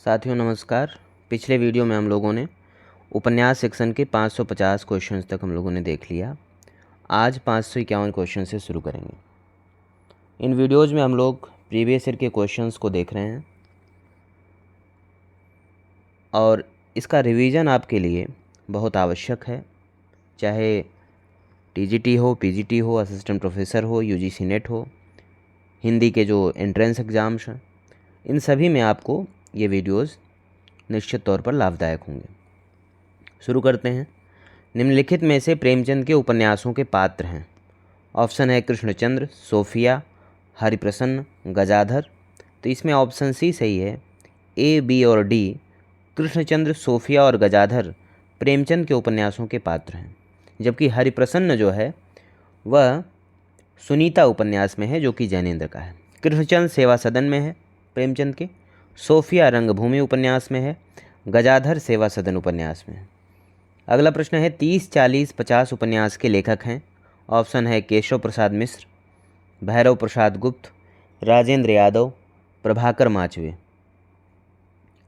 साथियों नमस्कार। पिछले वीडियो में हम लोगों ने उपन्यास सेक्शन के 550 क्वेश्चंस तक हम लोगों ने देख लिया। आज 551 क्वेश्चन से शुरू करेंगे। इन वीडियोज़ में हम लोग प्रीवियस ईयर के क्वेश्चंस को देख रहे हैं और इसका रिवीजन आपके लिए बहुत आवश्यक है, चाहे टीजीटी हो, पीजीटी हो, असिस्टेंट प्रोफेसर हो, यूजीसी नेट हो, हिंदी के जो एंट्रेंस एग्ज़ाम्स हैं, इन सभी में आपको ये वीडियोज़ निश्चित तौर पर लाभदायक होंगे। शुरू करते हैं। निम्नलिखित में से प्रेमचंद के उपन्यासों के पात्र हैं। ऑप्शन है कृष्णचंद्र, सोफिया, हरिप्रसन्न, गजाधर। तो इसमें ऑप्शन सी सही है। ए, बी और डी कृष्णचंद्र, सोफिया और गजाधर प्रेमचंद के उपन्यासों के पात्र हैं, जबकि हरिप्रसन्न जो है वह सुनीता उपन्यास में है जो कि जैनेन्द्र का है। कृष्णचंद्र सेवा सदन में है प्रेमचंद के, सोफिया रंगभूमि उपन्यास में है, गजाधर सेवा सदन उपन्यास में है। अगला प्रश्न है 30, 40, 50 उपन्यास के लेखक हैं। ऑप्शन है केशव प्रसाद मिश्र, भैरव प्रसाद गुप्त, राजेंद्र यादव, प्रभाकर माचवे।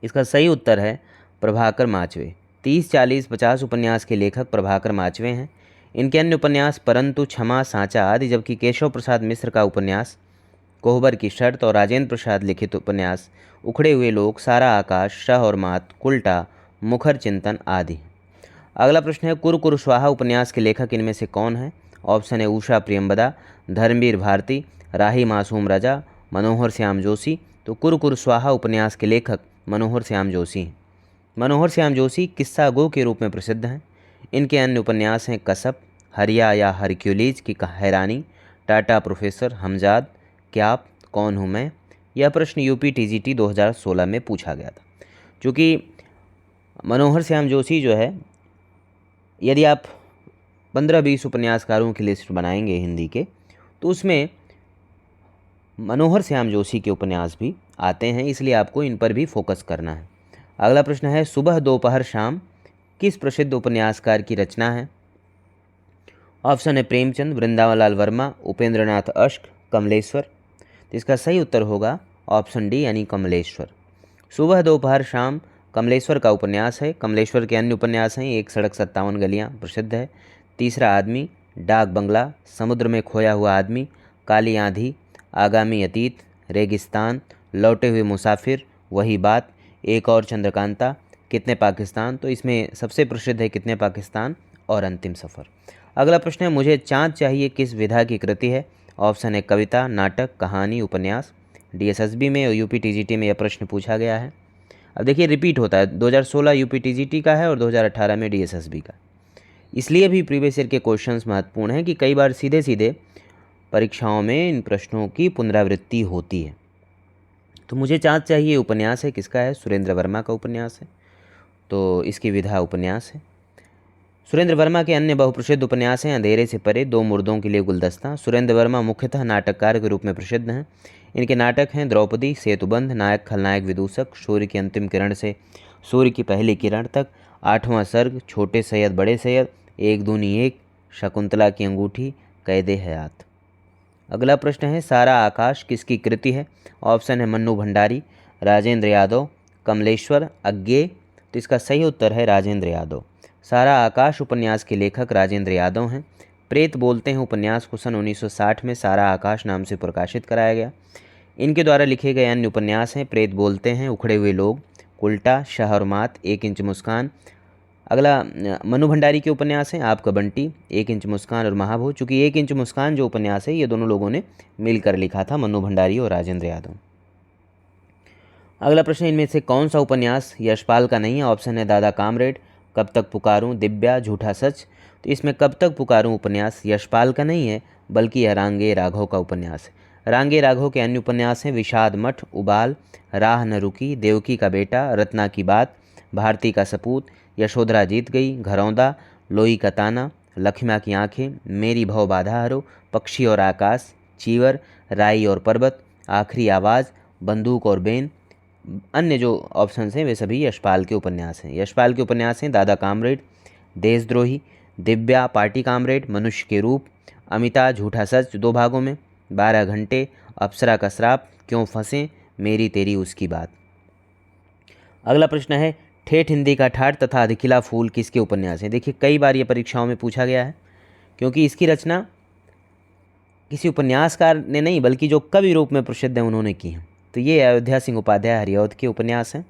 इसका सही उत्तर है प्रभाकर माचवे। 30, 40, 50 उपन्यास के लेखक प्रभाकर माचवे हैं। इनके अन्य उपन्यास परंतु, क्षमा, सांचा आदि, जबकि केशव प्रसाद मिश्र का उपन्यास कोहबर की शर्त और राजेंद्र प्रसाद लिखित उपन्यास उखड़े हुए लोग, सारा आकाश, शह और मात, कुल्टा, मुखर चिंतन आदि। अगला प्रश्न है कुरकुर स्वाहा उपन्यास के लेखक इनमें से कौन है। ऑप्शन है उषा प्रियंबदा, धर्मवीर भारती, राही मासूम रजा, मनोहर श्याम जोशी। तो कुरकुर स्वाहा उपन्यास के लेखक मनोहर श्याम जोशी हैं। मनोहर श्याम जोशी किस्सा गो के रूप में प्रसिद्ध हैं। इनके अन्य उपन्यास हैं कसब, हरिया या हरक्यूलीज की हैरानी, टाटा प्रोफेसर, हमजाद, क्याप, कौन हूँ मैं। यह प्रश्न यूपी टीजीटी 2016 में पूछा गया था। चूँकि मनोहर श्याम जोशी जो है, यदि आप 15-20 उपन्यासकारों की लिस्ट बनाएंगे हिंदी के, तो उसमें मनोहर श्याम जोशी के उपन्यास भी आते हैं, इसलिए आपको इन पर भी फोकस करना है। अगला प्रश्न है सुबह दोपहर शाम किस प्रसिद्ध उपन्यासकार की रचना है। ऑप्शन है प्रेमचंद, वृंदावन लाल वर्मा, उपेंद्र नाथ अश्क, कमलेश्वर। तो इसका सही उत्तर होगा ऑप्शन डी यानी कमलेश्वर। सुबह दोपहर शाम कमलेश्वर का उपन्यास है। कमलेश्वर के अन्य उपन्यास हैं एक सड़क 57 गलियां प्रसिद्ध है, तीसरा आदमी, डाक बंगला, समुद्र में खोया हुआ आदमी, काली आंधी, आगामी अतीत, रेगिस्तान, लौटे हुए मुसाफिर, वही बात, एक और चंद्रकांता, कितने पाकिस्तान। तो इसमें सबसे प्रसिद्ध है कितने पाकिस्तान और अंतिम सफ़र। अगला प्रश्न है मुझे चाँद चाहिए किस विधा की कृति है। ऑप्शन है कविता, नाटक, कहानी, उपन्यास। डीएसएसबी में और यूपी टीजीटी में यह प्रश्न पूछा गया है। अब देखिए रिपीट होता है, 2016 यूपी टीजीटी का है और 2018 में डीएसएसबी का। इसलिए भी प्रीवियस ईयर के क्वेश्चंस महत्वपूर्ण हैं कि कई बार सीधे सीधे परीक्षाओं में इन प्रश्नों की पुनरावृत्ति होती है। तो मुझे चाँद चाहिए उपन्यास है, किसका है? सुरेंद्र वर्मा का उपन्यास है, तो इसकी विधा उपन्यास है। सुरेंद्र वर्मा के अन्य बहुप्रसिद्ध उपन्यास हैं अंधेरे से परे, दो मुर्दों के लिए गुलदस्ता। सुरेंद्र वर्मा मुख्यतः नाटककार के रूप में प्रसिद्ध हैं। इनके नाटक हैं द्रौपदी, सेतुबंध, नायक खलनायक विदूषक, सूर्य की अंतिम किरण से सूर्य की पहली किरण तक, आठवां सर्ग, छोटे सैयद बड़े सैयद, एक दूनी एक, शकुंतला की अंगूठी, कैदे हयात। अगला प्रश्न है सारा आकाश किसकी कृति है। ऑप्शन है मन्नू भंडारी, राजेंद्र यादव, कमलेश्वर, अज्ञे। तो इसका सही उत्तर है राजेंद्र यादव। सारा आकाश उपन्यास के लेखक राजेंद्र यादव हैं। प्रेत बोलते हैं उपन्यास को सन 1960 में सारा आकाश नाम से प्रकाशित कराया गया। इनके द्वारा लिखे गए अन्य उपन्यास हैं प्रेत बोलते हैं, उखड़े हुए लोग, कुल्टा, शहर मात, एक इंच मुस्कान। अगला मनु भंडारी के उपन्यास हैं आपका बंटी, एक इंच मुस्कान और महाभोज। चूँकि एक इंच मुस्कान जो उपन्यास है ये दोनों लोगों ने मिलकर लिखा था, मनु भंडारी और राजेंद्र यादव। अगला प्रश्न इनमें से कौन सा उपन्यास यशपाल का नहीं है। ऑप्शन है दादा कामरेड, कब तक पुकारूं, दिव्या, झूठा सच। तो इसमें कब तक पुकारूं उपन्यास यशपाल का नहीं है, बल्कि यह रांगे राघव का उपन्यास है। रांगे राघव के अन्य उपन्यास हैं विषाद मठ, उबाल, राह न रुकी, देवकी का बेटा, रत्ना की बात, भारती का सपूत, यशोधरा जीत गई, घरौंदा, लोई का ताना, लक्ष्मा की आंखें, मेरी भव बाधा हरो, पक्षी और आकाश, चीवर, राई और पर्वत, आखिरी आवाज़, बंदूक और बेन। अन्य जो ऑप्शंस हैं वे सभी यशपाल के उपन्यास हैं। यशपाल के उपन्यास हैं दादा कामरेड, देशद्रोही, दिव्या, पार्टी कामरेड, मनुष्य के रूप, अमिता, झूठा सच 2 भागों में, 12 घंटे, अप्सरा का श्राप, क्यों फंसे, मेरी तेरी उसकी बात। अगला प्रश्न है ठेठ हिंदी का ठाठ तथा अधिखिला फूल किसके उपन्यास हैं। देखिए कई बार ये परीक्षाओं में पूछा गया है, क्योंकि इसकी रचना किसी उपन्यासकार ने नहीं बल्कि जो कवि रूप में प्रसिद्ध हैं उन्होंने की है। तो ये अयोध्या सिंह उपाध्याय हरिऔध के उपन्यास हैं।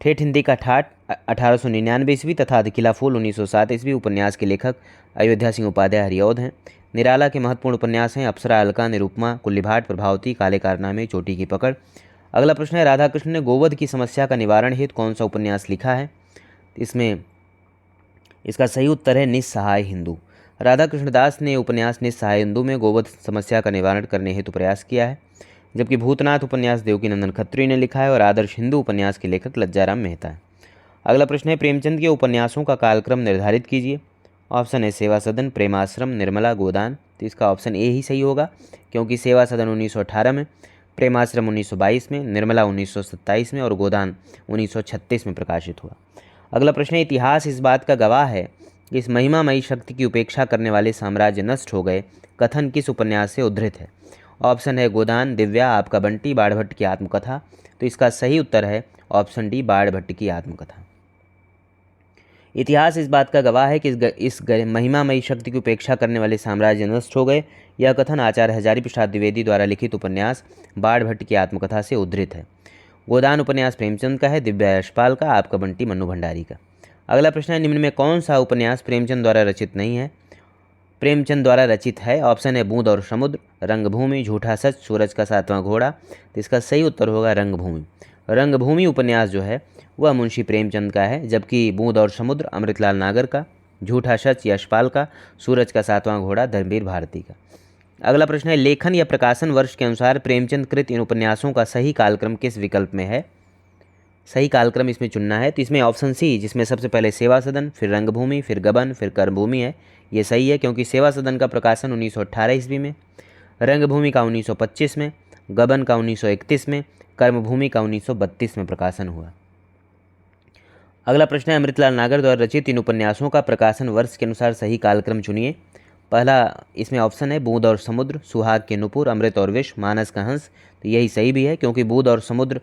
ठेठ हिंदी का ठाठ 1899 ईस्वी तथा अधिखिला फूल 1907 ईस्वी उपन्यास के लेखक अयोध्या सिंह उपाध्याय हरिऔध हैं। निराला के महत्वपूर्ण उपन्यास हैं अप्सरा, अलका, निरुपमा, कुल्लीभाट, प्रभावती, काले कारनामे, चोटी की पकड़। अगला प्रश्न है राधा कृष्ण ने गोवध की समस्या का निवारण हेतु कौन सा उपन्यास लिखा है। इसमें इसका सही उत्तर है निस्सहाय हिंदू। राधा कृष्णदास ने उपन्यास निस्सहाय हिंदू में गोवध समस्या का निवारण करने हेतु प्रयास किया है, जबकि भूतनाथ उपन्यास देवकीनंदन खत्री ने लिखा है और आदर्श हिंदू उपन्यास के लेखक लज्जाराम मेहता है। अगला प्रश्न है प्रेमचंद के उपन्यासों का कालक्रम निर्धारित कीजिए। ऑप्शन है सेवा सदन, प्रेमाश्रम, निर्मला, गोदान। तो इसका ऑप्शन ए ही सही होगा, क्योंकि सेवा सदन 1918 में, प्रेमाश्रम 1922 में, निर्मला 1927 में और गोदान 1936 में प्रकाशित हुआ। अगला प्रश्न है इतिहास इस बात का गवाह है कि इस महिमामयी शक्ति की उपेक्षा करने वाले साम्राज्य नष्ट हो गए कथन किस उपन्यास से उद्धृत है। ऑप्शन है गोदान, दिव्या, आपका बंटी, बाणभट्ट की आत्मकथा। तो इसका सही उत्तर है ऑप्शन डी, बाणभट्ट की आत्मकथा। इतिहास इस बात का गवाह है कि इस महिमामयी शक्ति की उपेक्षा करने वाले साम्राज्य नष्ट हो गए, यह कथन आचार्य हजारी प्रसाद द्विवेदी द्वारा लिखित उपन्यास बाणभट्ट की आत्मकथा से उद्धृत है। गोदान उपन्यास प्रेमचंद का है, दिव्या यशपाल का, आपका बंटी मन्नू भंडारी का। अगला प्रश्न है निम्न में कौन सा उपन्यास प्रेमचंद द्वारा रचित नहीं है। प्रेमचंद द्वारा रचित है। ऑप्शन है बूंद और समुद्र, रंगभूमि, झूठा सच, सूरज का सातवां घोड़ा। तो इसका सही उत्तर होगा रंगभूमि। रंगभूमि उपन्यास जो है वह मुंशी प्रेमचंद का है, जबकि बूंद और समुद्र अमृतलाल नागर का, झूठा सच यशपाल का, सूरज का सातवां घोड़ा धर्मवीर भारती का। अगला प्रश्न है लेखन या प्रकाशन वर्ष के अनुसार प्रेमचंद कृत इन उपन्यासों का सही कालक्रम किस विकल्प में है। सही कालक्रम इसमें चुनना है। तो इसमें ऑप्शन सी, जिसमें सबसे पहले सेवा सदन, फिर रंगभूमि, फिर गबन, फिर कर्मभूमि है, ये सही है, क्योंकि सेवा सदन का प्रकाशन 1918 ईस्वी में, रंगभूमि का 1925 में, गबन का 1931 में, कर्मभूमि का 1932 में प्रकाशन हुआ। अगला प्रश्न है अमृतलाल नागर द्वारा रचित इन उपन्यासों का प्रकाशन वर्ष के अनुसार सही कालक्रम चुनिए। पहला इसमें ऑप्शन है बूंद और समुद्र, सुहाग के नुपुर, अमृत और विष, मानस का हंस। तो यही सही भी है, क्योंकि बूंद और समुद्र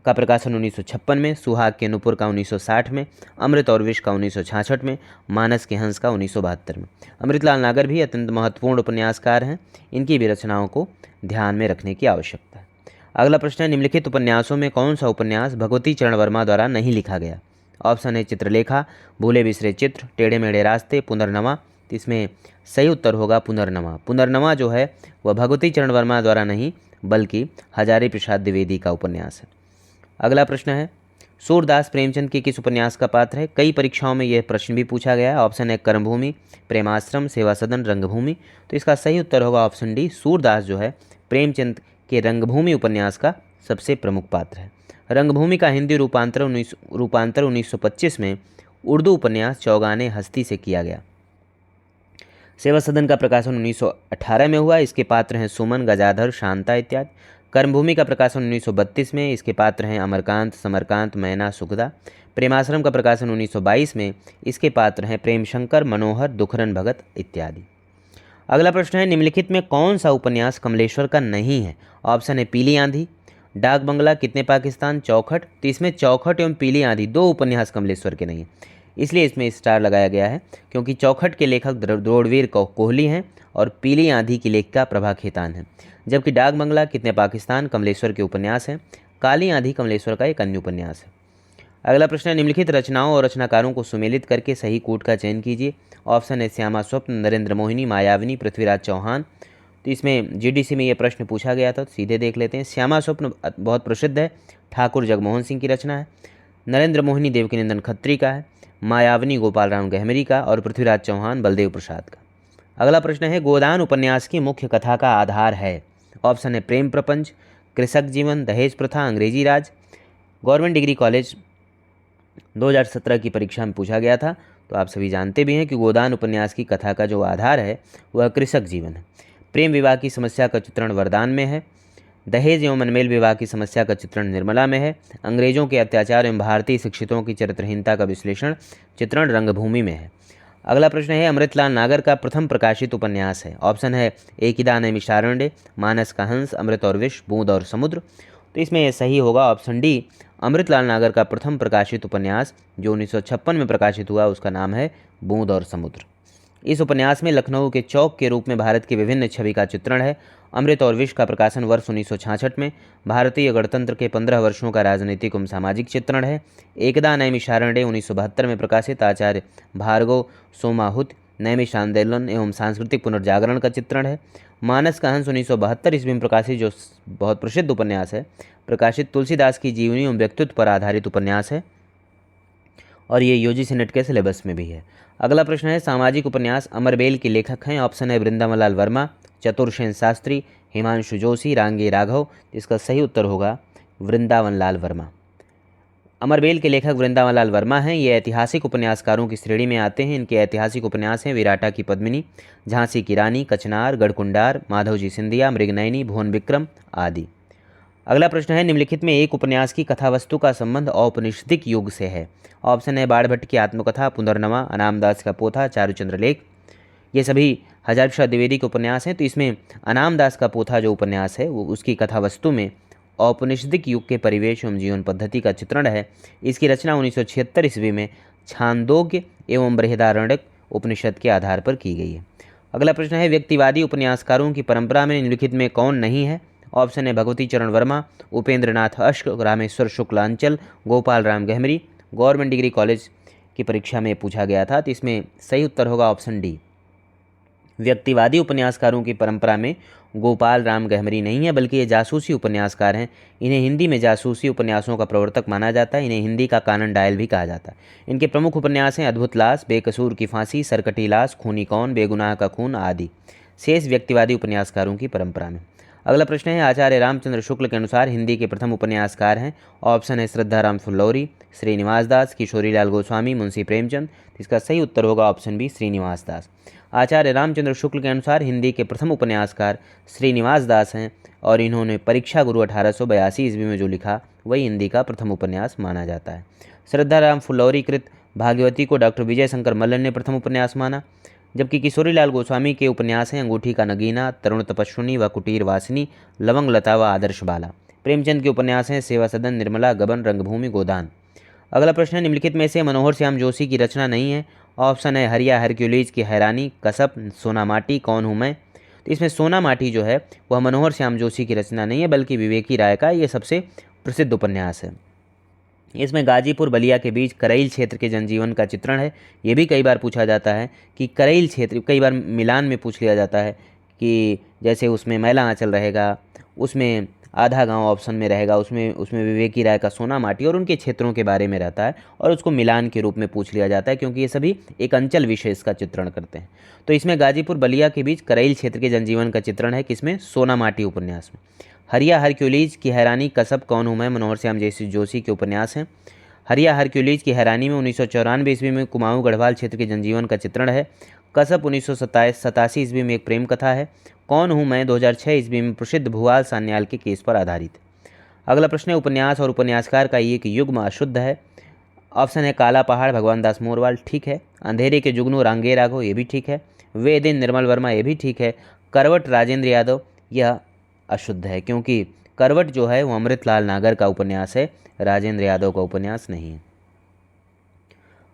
का प्रकाशन 1956 में, सुहाग के नुपुर का 1960 में, अमृत और विष का 1966 में, मानस के हंस का 1972 में। अमृतलाल नागर भी अत्यंत महत्वपूर्ण उपन्यासकार हैं, इनकी भी रचनाओं को ध्यान में रखने की आवश्यकता है। अगला प्रश्न है निम्नलिखित उपन्यासों में कौन सा उपन्यास भगवती चरण वर्मा द्वारा नहीं लिखा गया। ऑप्शन है चित्रलेखा, भूले बिसरे चित्र, टेढ़े मेढ़े रास्ते, पुनर्नवा। तो इसमें सही उत्तर होगा पुनर्नवा। पुनर्नवा जो है वह भगवती चरण वर्मा द्वारा नहीं बल्कि हजारी प्रसाद द्विवेदी का उपन्यास है। अगला प्रश्न है सूरदास प्रेमचंद के किस उपन्यास का पात्र है। कई परीक्षाओं में यह प्रश्न भी पूछा गया है। ऑप्शन है कर्मभूमि, प्रेमाश्रम, सेवा सदन, रंगभूमि। तो इसका सही उत्तर होगा ऑप्शन डी, सूरदास जो है प्रेमचंद के रंगभूमि उपन्यास का सबसे प्रमुख पात्र है। रंगभूमि का हिंदी रूपांतर 1925 में उर्दू उपन्यास चौगाने हस्ती से किया गया। सेवा सदन का प्रकाशन 1918 में हुआ, इसके पात्र हैं सुमन, गजाधर, शांता इत्यादि। कर्मभूमि का प्रकाशन 1932 में, इसके पात्र हैं अमरकांत, समरकांत, मैना, सुखदा। प्रेमाश्रम का प्रकाशन 1922 में, इसके पात्र हैं प्रेमशंकर, मनोहर, दुखरन भगत इत्यादि। अगला प्रश्न है निम्नलिखित में कौन सा उपन्यास कमलेश्वर का नहीं है। ऑप्शन है पीली आंधी, डाक बंगला, कितने पाकिस्तान, चौखट। तो इसमें चौखट एवं पीली आंधी दो उपन्यास कमलेश्वर के नहीं हैं, इसलिए इसमें स्टार लगाया गया है, क्योंकि चौखट के लेखक द्रोणवीर कोहली हैं और पीली आंधी की लेखिका प्रभा खेतान है, जबकि डाक बंगला, कितने पाकिस्तान कमलेश्वर के उपन्यास हैं। काली आंधी कमलेश्वर का एक अन्य उपन्यास है। अगला प्रश्न है निम्नलिखित रचनाओं और रचनाकारों को सुमेलित करके सही कूट का चयन कीजिए। ऑप्शन है श्यामा स्वप्न, नरेंद्र मोहिनी, मायाविनी, पृथ्वीराज चौहान। तो इसमें जीडीसी में यह प्रश्न पूछा गया था, तो सीधे देख लेते हैं। श्यामा स्वप्न बहुत प्रसिद्ध है, ठाकुर जगमोहन सिंह की रचना है। नरेंद्र मोहिनी देवकीनंदन खत्री का है, मायाविनी गोपाल राम गहमरी का और पृथ्वीराज चौहान बलदेव प्रसाद का। अगला प्रश्न है गोदान उपन्यास की मुख्य कथा का आधार है। ऑप्शन है प्रेम प्रपंच, कृषक जीवन, दहेज प्रथा, अंग्रेजी राज। गवर्नमेंट डिग्री कॉलेज 2017 की परीक्षा में पूछा गया था, तो आप सभी जानते भी हैं कि गोदान उपन्यास की कथा का जो आधार है वह कृषक जीवन है। प्रेम विवाह की समस्या का चित्रण वरदान में है। दहेज एवं अनमेल विवाह की समस्या का चित्रण निर्मला में है। अंग्रेजों के अत्याचार एवं भारतीय शिक्षितों की चरित्रहीनता का विश्लेषण चित्रण रंगभूमि में है। अगला प्रश्न है अमृतलाल नागर का प्रथम प्रकाशित उपन्यास है। ऑप्शन है एक ही दाने मिशारण्य, मानस का हंस, अमृत और विष, बूंद और समुद्र। तो इसमें यह सही होगा ऑप्शन डी, अमृतलाल नागर का प्रथम प्रकाशित उपन्यास जो 1956 में प्रकाशित हुआ उसका नाम है बूंद और समुद्र। इस उपन्यास में लखनऊ के चौक के रूप में भारत की विभिन्न छवि का चित्रण है। अमृत और विष का प्रकाशन वर्ष 1966 में। भारतीय गणतंत्र के 15 वर्षों का राजनीतिक एवं सामाजिक चित्रण है। एकदा नैमिषारण्य 1972 में प्रकाशित आचार्य भार्गव सोमाहुत नैमिष आंदोलन एवं सांस्कृतिक पुनर्जागरण का चित्रण है। मानस का हंस 1972 ईस्वी में प्रकाशित जो बहुत प्रसिद्ध उपन्यास है, प्रकाशित तुलसीदास की जीवनी एवं व्यक्तित्व पर आधारित उपन्यास है और ये यूजीसी नेट के सिलेबस में भी है। अगला प्रश्न है सामाजिक उपन्यास अमरबेल के लेखक हैं। ऑप्शन है वृंदावनलाल वर्मा, चतुर्सेन शास्त्री, हिमांशु जोशी, रांगे राघव। इसका सही उत्तर होगा वृंदावनलाल वर्मा। अमरबेल के लेखक वृंदावनलाल वर्मा हैं। ये ऐतिहासिक उपन्यासकारों की श्रेणी में आते हैं। इनके ऐतिहासिक उपन्यास हैं विराटा की पद्मिनी, झांसी की रानी, कचनार, गढ़कुंडार, माधवजी सिंधिया, मृगनयनी, भुवन विक्रम आदि। अगला प्रश्न है निम्नलिखित में एक उपन्यास की कथावस्तु का संबंध औपनिषदिक युग से है। ऑप्शन है बाणभट्ट की आत्मकथा, पुनर्नवा, अनामदास का पोथा, चारुचंद्र लेख। ये सभी हजार प्रसाद द्विवेदी के उपन्यास हैं। तो इसमें अनामदास का पोथा जो उपन्यास है वो उसकी कथावस्तु में औपनिषदिक युग के परिवेश एवं जीवन पद्धति का चित्रण है। इसकी रचना 1976 ईस्वी में छांदोग्य एवं बृहदारण्यक उपनिषद के आधार पर की गई है। अगला प्रश्न है व्यक्तिवादी उपन्यासकारों की परंपरा में निम्नलिखित में कौन नहीं है। ऑप्शन है भगवती चरण Verma, Upendra Nath Ashk, Rameshwar Shuklanchal, Gopal Ram Gahmari. Government degree college की परीक्षा में पूछा गया था, तो इसमें सही उत्तर होगा ऑप्शन डी। व्यक्तिवादी उपन्यासकारों की परंपरा में गोपाल राम गहमरी नहीं है, बल्कि ये जासूसी उपन्यासकार हैं। इन्हें हिंदी में जासूसी उपन्यासों का प्रवर्तक माना जाता है। इन्हें हिंदी का कानन डायल भी कहा जाता है। इनके प्रमुख उपन्यास हैं अद्भुत लाश, बेकसूर की फांसी, सरकटी लाश, खूनी कौन, बेगुनाह का खून आदि। शेष व्यक्तिवादी उपन्यासकारों की परंपरा में। अगला प्रश्न है आचार्य रामचंद्र शुक्ल के अनुसार हिंदी के प्रथम उपन्यासकार हैं। ऑप्शन है श्रद्धाराम फुल्लौरी, श्रीनिवास दास, किशोरीलाल गोस्वामी, मुंशी प्रेमचंद। इसका सही उत्तर होगा ऑप्शन बी श्रीनिवास दास। आचार्य रामचंद्र शुक्ल के अनुसार हिंदी के प्रथम उपन्यासकार श्रीनिवास दास हैं और इन्होंने परीक्षा गुरु 1882 ईस्वी में जो लिखा वही हिंदी का प्रथम उपन्यास माना जाता है। श्रद्धाराम फुल्लौरी कृत भाग्यवती को डॉक्टर विजय शंकर मल्ल ने प्रथम उपन्यास माना, जबकि किशोरीलाल गोस्वामी के उपन्यास हैं अंगूठी का नगीना, तरुण तपस्विनी व कुटीर वासिनी, लवंग लता व आदर्श बाला। प्रेमचंद के उपन्यास हैं सेवा सदन, निर्मला, गबन, रंगभूमि, गोदान। अगला प्रश्न है निम्नलिखित में से मनोहर श्याम जोशी की रचना नहीं है। ऑप्शन है हरिया हरक्यूलीज की हैरानी, कसब, सोना माटी, कौन हूँ मैं। तो इसमें सोना माटी जो है वह मनोहर श्याम जोशी की रचना नहीं है, बल्कि विवेकी राय का ये सबसे प्रसिद्ध उपन्यास है। इसमें गाजीपुर बलिया के बीच करैल क्षेत्र के जनजीवन का चित्रण है। ये भी कई बार पूछा जाता है कि करैल क्षेत्र, कई बार मिलान में पूछ लिया जाता है कि जैसे उसमें मैला आंचल रहेगा, उसमें आधा गांव ऑप्शन में रहेगा, उसमें विवेकी राय का सोना माटी और उनके क्षेत्रों के बारे में रहता है और उसको मिलान के रूप में पूछ लिया जाता है क्योंकि ये सभी एक अंचल विशेष का चित्रण करते हैं। तो इसमें गाजीपुर बलिया के बीच करैल क्षेत्र के जनजीवन का चित्रण है किसमें, सोना माटी उपन्यास में। हरिया हरक्यूलीज की हैरानी, कसब, कौन हूँ मैं मनोहर श्याम जोशी के उपन्यास हैं। हरिया हरक्यूलीज की हैरानी में 1994 ईस्वी में कुमाऊं गढ़वाल क्षेत्र के जनजीवन का चित्रण है। कसब 1987 ईस्वी में एक प्रेम कथा है। कौन हूँ मैं 2006 ईस्वी में प्रसिद्ध भुआल सान्याल के केस पर आधारित। अगला प्रश्न है उपन्यास और उपन्यासकार का एक युग्म अशुद्ध है। ऑप्शन है काला पहाड़, भगवान दास मोरवाल, ठीक है। अंधेरे के जुगनू, रांगे राघव, ये भी ठीक है। वे दिन, निर्मल वर्मा, ये भी ठीक है। करवट, राजेंद्र यादव, यह अशुद्ध है क्योंकि करवट जो है वो अमृतलाल नागर का उपन्यास है, राजेंद्र यादव का उपन्यास नहीं है।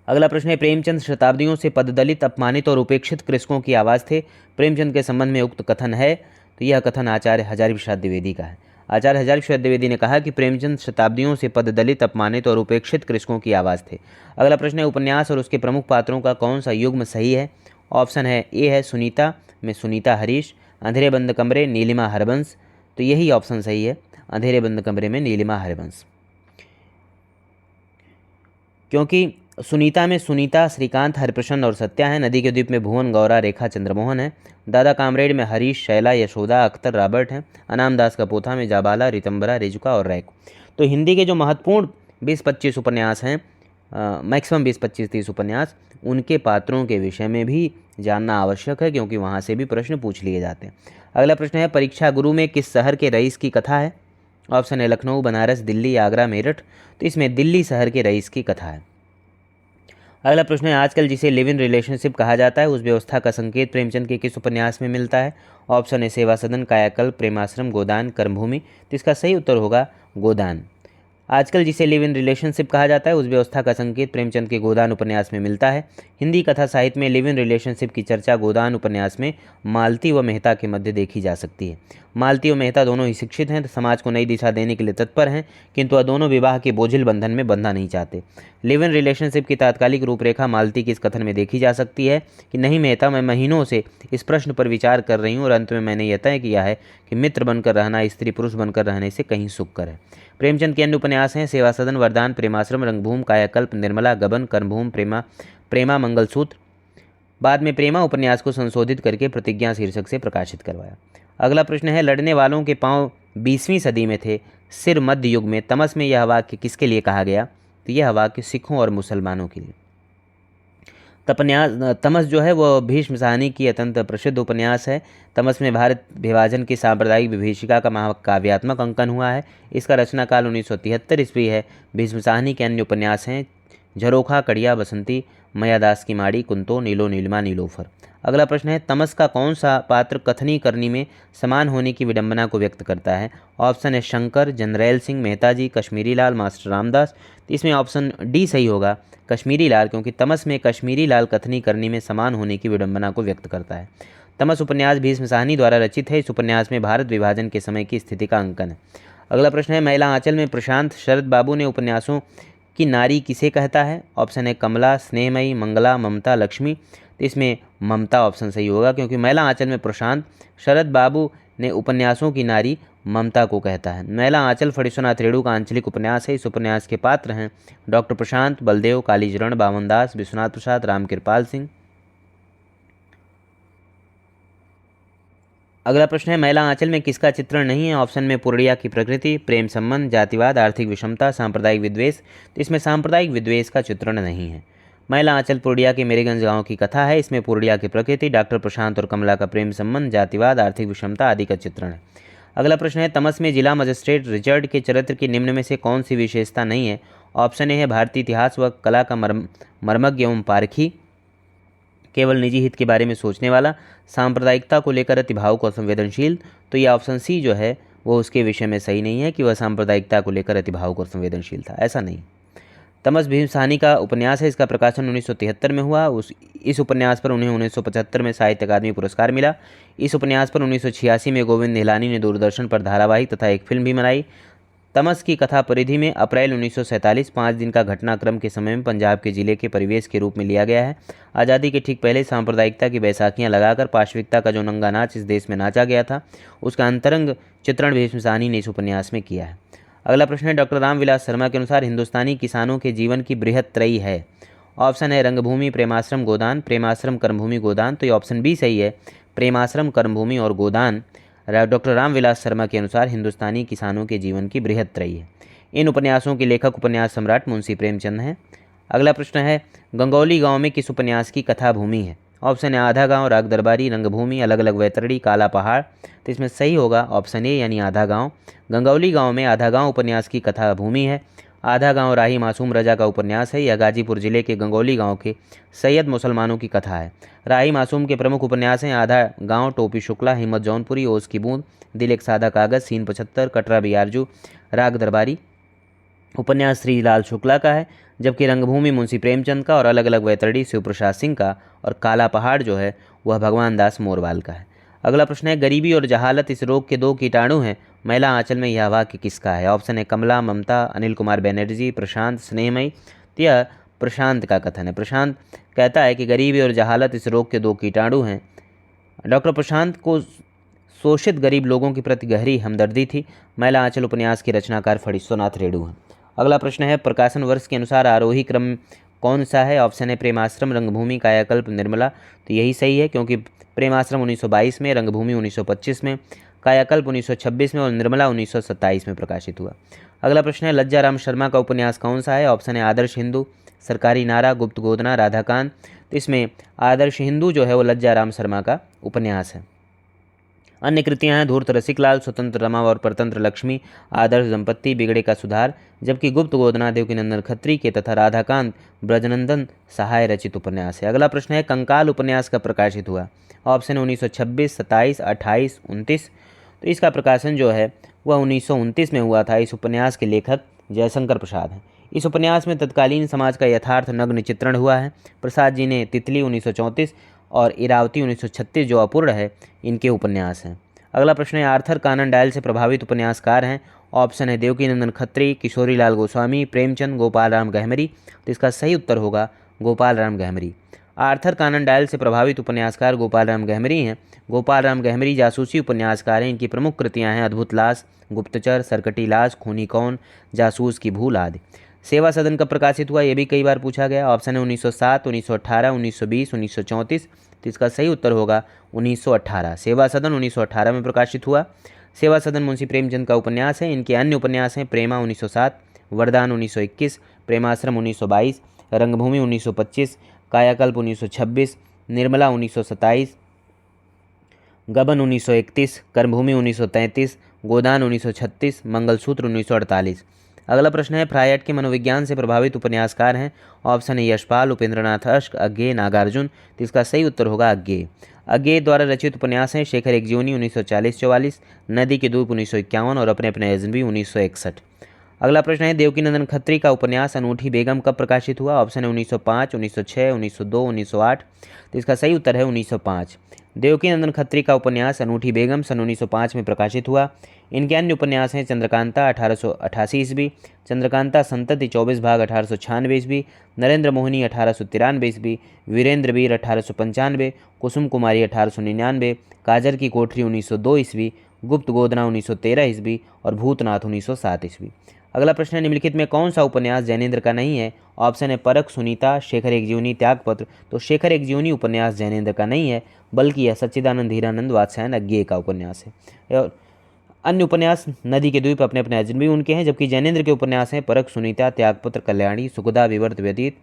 अगला प्रश्न है प्रेमचंद शताब्दियों से पददलित, अपमानित और उपेक्षित कृषकों की आवाज़ थे। प्रेमचंद के संबंध में उक्त कथन है, तो यह कथन आचार्य हजारी प्रसाद द्विवेदी का है। आचार्य हजारी प्रसाद द्विवेदी ने कहा कि प्रेमचंद शताब्दियों से पददलित, अपमानित और उपेक्षित कृषकों की आवाज़ थे। अगला प्रश्न है उपन्यास और उसके प्रमुख पात्रों का कौन सा युग्म सही है। ऑप्शन है ए है सुनीता में सुनीता हरीश, अंधेरे बंद कमरे नीलिमा हरबंश, तो यही ऑप्शन सही है, अंधेरे बंद कमरे में नीलिमा हरबंश। क्योंकि सुनीता में सुनीता, श्रीकांत, हरिप्रसन्न और सत्या है। नदी के द्वीप में भुवन, गौरा, रेखा, चंद्रमोहन है। दादा कामरेड में हरीश, शैला, यशोदा, अख्तर, रॉबर्ट हैं। अनामदास का पोथा में जाबाला, रितंबरा, रेजुका और रैक। तो हिंदी के जो महत्वपूर्ण 20-25 उपन्यास हैं, मैक्सिमम 20-25-30 उपन्यास, उनके पात्रों के विषय में भी जानना आवश्यक है क्योंकि वहाँ से भी प्रश्न पूछ लिए जाते हैं। अगला प्रश्न है परीक्षा गुरु में किस शहर के रईस की कथा है। ऑप्शन है लखनऊ, बनारस, दिल्ली, आगरा, मेरठ, तो इसमें दिल्ली शहर के रईस की कथा है। अगला प्रश्न है आजकल जिसे लिव इन रिलेशनशिप कहा जाता है उस व्यवस्था का संकेत प्रेमचंद के किस उपन्यास में मिलता है। ऑप्शन है सेवा सदन, कायाकल्प, प्रेमाश्रम, गोदान, कर्मभूमि, तो इसका सही उत्तर होगा गोदान। आजकल जिसे लिव इन रिलेशनशिप कहा जाता है उस व्यवस्था का संकेत प्रेमचंद के गोदान उपन्यास में मिलता है। हिंदी कथा साहित्य में लिव इन रिलेशनशिप की चर्चा गोदान उपन्यास में मालती व मेहता के मध्य देखी जा सकती है। मालती व मेहता दोनों ही शिक्षित हैं, समाज को नई दिशा देने के लिए तत्पर हैं, किंतु वह दोनों विवाह के बोझिल बंधन में बंधना नहीं चाहते। लिव इन रिलेशनशिप की तात्कालिक रूपरेखा मालती के इस कथन में देखी जा सकती है कि नहीं मेहता, मैं महीनों से इस प्रश्न पर विचार कर रही हूँ और अंत में मैंने यह तय किया है कि मित्र बनकर रहना स्त्री पुरुष बनकर रहने से कहीं सुखकर है। प्रेमचंद के अन्य उपन्यास हैं सेवा सदन, वरदान, प्रेमाश्रम, रंगभूमि, कायाकल्प, निर्मला, गबन, कर्मभूमि, प्रेमा मंगलसूत्र। बाद में प्रेमा उपन्यास को संशोधित करके प्रतिज्ञा शीर्षक से प्रकाशित करवाया। अगला प्रश्न है, लड़ने वालों के पांव 20वीं सदी में थे, सिर मध्य युग में। तमस में यह वाक्य किसके लिए कहा गया? तो यह वाक्य सिखों और मुसलमानों के लिए। तमस जो है वह भीष्म साहनी की अत्यंत प्रसिद्ध उपन्यास है। तमस में भारत विभाजन की सांप्रदायिक विभीषिका का महाकाव्यात्मक अंकन हुआ है। इसका रचनाकाल 1973 ईस्वी है। भीष्म साहनी के अन्य उपन्यास हैं झरोखा, कड़िया, बसंती, मयादास की माड़ी, कुंतो, नीलो, नीलिमा, नीलोफर। अगला प्रश्न है, तमस का कौन सा पात्र कथनी करनी में समान होने की विडंबना को व्यक्त करता है? ऑप्शन है शंकर, जनरैल सिंह, मेहता जी, कश्मीरी लाल, मास्टर रामदास। तो इसमें ऑप्शन डी सही होगा, कश्मीरी लाल, क्योंकि तमस में कश्मीरी लाल कथनी करनी में समान होने की विडंबना को व्यक्त करता है। तमस उपन्यास भीष्म साहनी द्वारा रचित है। इस उपन्यास में भारत विभाजन के समय की स्थिति का अंकन है। अगला प्रश्न है, महिला आंचल में प्रशांत शरद बाबू ने उपन्यासों की नारी किसे कहता है? ऑप्शन है कमला, स्नेहमयी, मंगला, ममता, लक्ष्मी। तो इसमें ममता ऑप्शन सही होगा, क्योंकि महिला आंचल में प्रशांत शरद बाबू ने उपन्यासों की नारी ममता को कहता है। महिला आंचल फणीश्वरनाथ रेणु का आंचलिक उपन्यास है। इस उपन्यास के पात्र हैं डॉक्टर प्रशांत, बलदेव, कालीचरण, बामन दास, विश्वनाथ प्रसाद, रामकृपाल सिंह। अगला प्रश्न है, महिला आंचल में किसका चित्रण नहीं है? ऑप्शन में पूर्णिया की प्रकृति, प्रेम संबंध, जातिवाद, आर्थिक विषमता, सांप्रदायिक विद्वेष। तो इसमें सांप्रदायिक विद्वेष का चित्रण नहीं है। महिला आंचल पूर्णिया के मेरेगंज गांव की कथा है। इसमें पूर्णिया की प्रकृति, डॉक्टर प्रशांत और कमला का प्रेम संबंध, जातिवाद, आर्थिक विषमता आदि का चित्रण है। अगला प्रश्न है, तमस में जिला मजिस्ट्रेट रिचर्ड के चरित्र की निम्न में से कौन सी विशेषता नहीं है? ऑप्शन ए है भारतीय इतिहास व कला का मर्मज्ञ एवं पारखी, केवल निजी हित के बारे में सोचने वाला, सांप्रदायिकता को लेकर अति भावुक और संवेदनशील। तो यह ऑप्शन सी जो है वो उसके विषय में सही नहीं है कि वह सांप्रदायिकता को लेकर अति भावुक और संवेदनशील था, ऐसा नहीं। तमस भीष्म साहनी का उपन्यास है। इसका प्रकाशन 1973 में हुआ। इस उपन्यास पर उन्हें 1975 में साहित्य अकादमी पुरस्कार मिला। इस उपन्यास पर 1986 में गोविंद निहलानी ने दूरदर्शन पर धारावाहिक तथा एक फिल्म भी बनाई। तमस की कथा परिधि में अप्रैल 1947 5 दिन का घटनाक्रम के समय में पंजाब के जिले के परिवेश के रूप में लिया गया है। आज़ादी के ठीक पहले सांप्रदायिकता की बैसाखियां लगाकर पाशविकता का जो नंगा नाच इस देश में नाचा गया था, उसका अंतरंग चित्रण भीष्म साहनी ने इस उपन्यास में किया है। अगला प्रश्न है, डॉक्टर रामविलास शर्मा के अनुसार हिंदुस्तानी किसानों के जीवन की बृहत त्रयी है। ऑप्शन है रंगभूमि, प्रेमाश्रम, गोदान, प्रेमाश्रम, कर्मभूमि, गोदान। तो ये ऑप्शन बी सही है, प्रेमाश्रम, कर्मभूमि और गोदान डॉक्टर रामविलास शर्मा के अनुसार हिंदुस्तानी किसानों के जीवन की बृहत त्रयी है। इन उपन्यासों के लेखक उपन्यास सम्राट मुंशी प्रेमचंद हैं। अगला प्रश्न है, गंगौली गांव में किस उपन्यास की कथा भूमि है? ऑप्शन है आधा गांव, राग दरबारी, रंगभूमि, अलग अलग वैतरणी, काला पहाड़। तो इसमें सही होगा ऑप्शन ए यानी आधा गांव। गंगौली गांव में आधा गांव उपन्यास की कथा भूमि है। आधा गांव राही मासूम रजा का उपन्यास है। यह गाजीपुर जिले के गंगौली गांव के सैयद मुसलमानों की कथा है। राही मासूम के प्रमुख उपन्यास हैं आधा गांव, टोपी शुक्ला, हिम्मत जौनपुरी, ओस की बूंद, दिल एक सादा कागज, सीन 75, कटरा बियारजू, राग दरबारी उपन्यास श्री लाल शुक्ला का है। जबकि रंगभूमि मुंशी प्रेमचंद का और अलग अलग वैतरणी शिव प्रसाद सिंह का और काला पहाड़ जो है वह भगवान दास मोरवाल का है। अगला प्रश्न है, गरीबी और जहालत इस रोग के दो कीटाणु हैं। महिला आंचल में यह वाक्य किसका है? ऑप्शन है कमला, ममता, अनिल कुमार बनर्जी, प्रशांत, स्नेहमयी। तो यह प्रशांत का कथन है। प्रशांत कहता है कि गरीबी और जहालत इस रोग के दो कीटाणु हैं। डॉक्टर प्रशांत को शोषित गरीब लोगों के प्रति गहरी हमदर्दी थी। महिला आंचल उपन्यास के रचनाकार फणीश्वरनाथ रेणु हैं। अगला प्रश्न है, प्रकाशन वर्ष के अनुसार आरोही क्रम कौन सा है? ऑप्शन है प्रेमाश्रम, रंगभूमि, कायाकल्प, निर्मला। तो यही सही है, क्योंकि प्रेमाश्रम 1922 में, रंगभूमि 1925 में, कायाकल्प 1926 में और निर्मला 1927 में प्रकाशित हुआ। अगला प्रश्न है, लज्जा राम शर्मा का उपन्यास कौन सा है? ऑप्शन है आदर्श हिंदू, सरकारी नारा, गुप्त गोदना, राधाकांत। तो इसमें आदर्श हिंदू जो है वो लज्जा राम शर्मा का उपन्यास है। अन्य कृतियां हैं धूर्त रसिकलाल, स्वतंत्र रमा और परतंत्र लक्ष्मी, आदर्श दंपत्ति, बिगड़े का सुधार। जबकि गुप्त गोदना देवकीनंदन खत्री के तथा राधाकांत ब्रजनंदन सहाय रचित उपन्यास है। अगला प्रश्न है, कंकाल उपन्यास कब प्रकाशित हुआ? ऑप्शन 1926, 27, 28, 29। तो इसका प्रकाशन जो है वह 1929 में हुआ था। इस उपन्यास के लेखक जयशंकर प्रसाद हैं। इस उपन्यास में तत्कालीन समाज का यथार्थ नग्न चित्रण हुआ है। प्रसाद जी ने तितली 1934 और इरावती 1936 जो अपूर्ण है इनके उपन्यास हैं। अगला प्रश्न है आर्थर कानन डायल से प्रभावित उपन्यासकार हैं। ऑप्शन है देवकीनंदन खत्री, किशोरीलाल गोस्वामी, प्रेमचंद, गोपाल राम गहमरी। तो इसका सही उत्तर होगा गोपाल राम गहमरी। आर्थर कानन डायल से प्रभावित उपन्यासकार गोपाल राम गहमरी हैं। गोपाल राम गहमरी जासूसी उपन्यासकार हैं। इनकी प्रमुख कृतियां हैं अद्भुत लाश, गुप्तचर, सरकटी लाश, खूनी कौन, जासूस की भूल आदि। सेवा सदन कब प्रकाशित हुआ, यह भी कई बार पूछा गया। ऑप्शन है 1907, 1918, 1920, 1934। तो इसका सही उत्तर होगा 1918। सेवा सदन 1918 में प्रकाशित हुआ। सेवा सदन मुंशी प्रेमचंद का उपन्यास है। इनके अन्य उपन्यास हैं प्रेमा 1907, वरदान 1921, प्रेमाश्रम 1922, रंगभूमि 1925, कायाकल्प 1926, निर्मला 1927, गबन 1931, कर्मभूमि 1933, गोदान 1936, मंगलसूत्र 1948। अगला प्रश्न है फ्रायड के मनोविज्ञान से प्रभावित उपन्यासकार हैं। ऑप्शन है यशपाल, उपेंद्रनाथ अश्क, अज्ञेय, नागार्जुन। तो इसका सही उत्तर होगा अज्ञेय। अज्ञेय द्वारा रचित उपन्यास हैं शेखर एक जीवनी 1940-44, नदी के दूप 1951 और अपने अपने अजनबी 1961। अगला प्रश्न है देवकीनंदन खत्री का उपन्यास अनूठी बेगम कब प्रकाशित हुआ। ऑप्शन है 1905, 1906, 1902, 1908। तो इसका सही उत्तर है 1905। देवकीनंदन खत्री का उपन्यास अनूठी बेगम सन 1905 में प्रकाशित हुआ। इनके अन्य उपन्यास हैं चंद्रकांता 1888 ईस्वी, चंद्रकांता संतति 24 भाग 1896 ईस्वी, नरेंद्र मोहिनी 1893 ईस्वी, वीरेंद्र वीर 1895, कुसुम कुमारी 1899, काजर की कोठरी 1902 ईस्वी, गुप्त गोदना 1913 ईस्वी और भूतनाथ 1907 ईस्वी। अगला प्रश्न है निम्नलिखित में कौन सा उपन्यास जैनेन्द्र का नहीं है। ऑप्शन है परख, सुनीता, शेखर एक जीवनी, त्यागपत्र। तो शेखर एक जीवनी उपन्यास जैनेन्द्र का नहीं है, बल्कि यह सच्चिदानंद हीरानंद वात्स्यायन अज्ञेय का उपन्यास है। और अन्य उपन्यास नदी के द्वीप, अपने अपने अजनबी उनके हैं, जबकि जैनेन्द्र के उपन्यास हैं परख, सुनीता, त्यागपत्र, कल्याणी, सुखदा, विवर्त व्यतीत,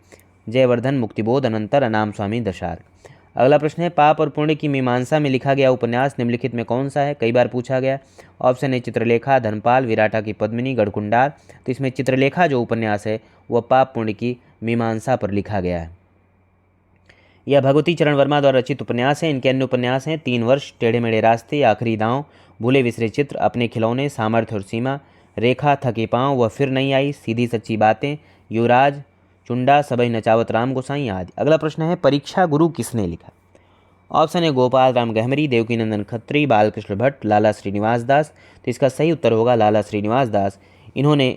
जयवर्धन, मुक्तिबोध, अनंतर, अनाम स्वामी, दशार्क। अगला प्रश्न है पाप और पुण्य की मीमांसा में लिखा गया उपन्यास निम्नलिखित में कौन सा है, कई बार पूछा गया। ऑप्शन है चित्रलेखा, धनपाल, विराटा की पद्मिनी, गढ़कुंडार। तो इसमें चित्रलेखा जो उपन्यास है वह पाप पुण्य की मीमांसा पर लिखा गया है। यह भगवती चरण वर्मा द्वारा रचित उपन्यास है। इनके अन्य उपन्यास हैं 3 वर्ष, टेढ़े मेढ़े रास्ते, आखिरी दांव, भूले बिसरे चित्र, अपने खिलौने, सामर्थ्य और सीमा, रेखा, थके पाँव, वह फिर नहीं आई, सीधी सच्ची बातें, युवराज, चुंडा, सबई नचावत राम गोसाई आदि। अगला प्रश्न है परीक्षा गुरु किसने लिखा। ऑप्शन है गोपाल राम गहमरी, देवकीनंदन खत्री, बालकृष्ण भट्ट, लाला श्रीनिवास दास। तो इसका सही उत्तर होगा लाला श्रीनिवास दास। इन्होंने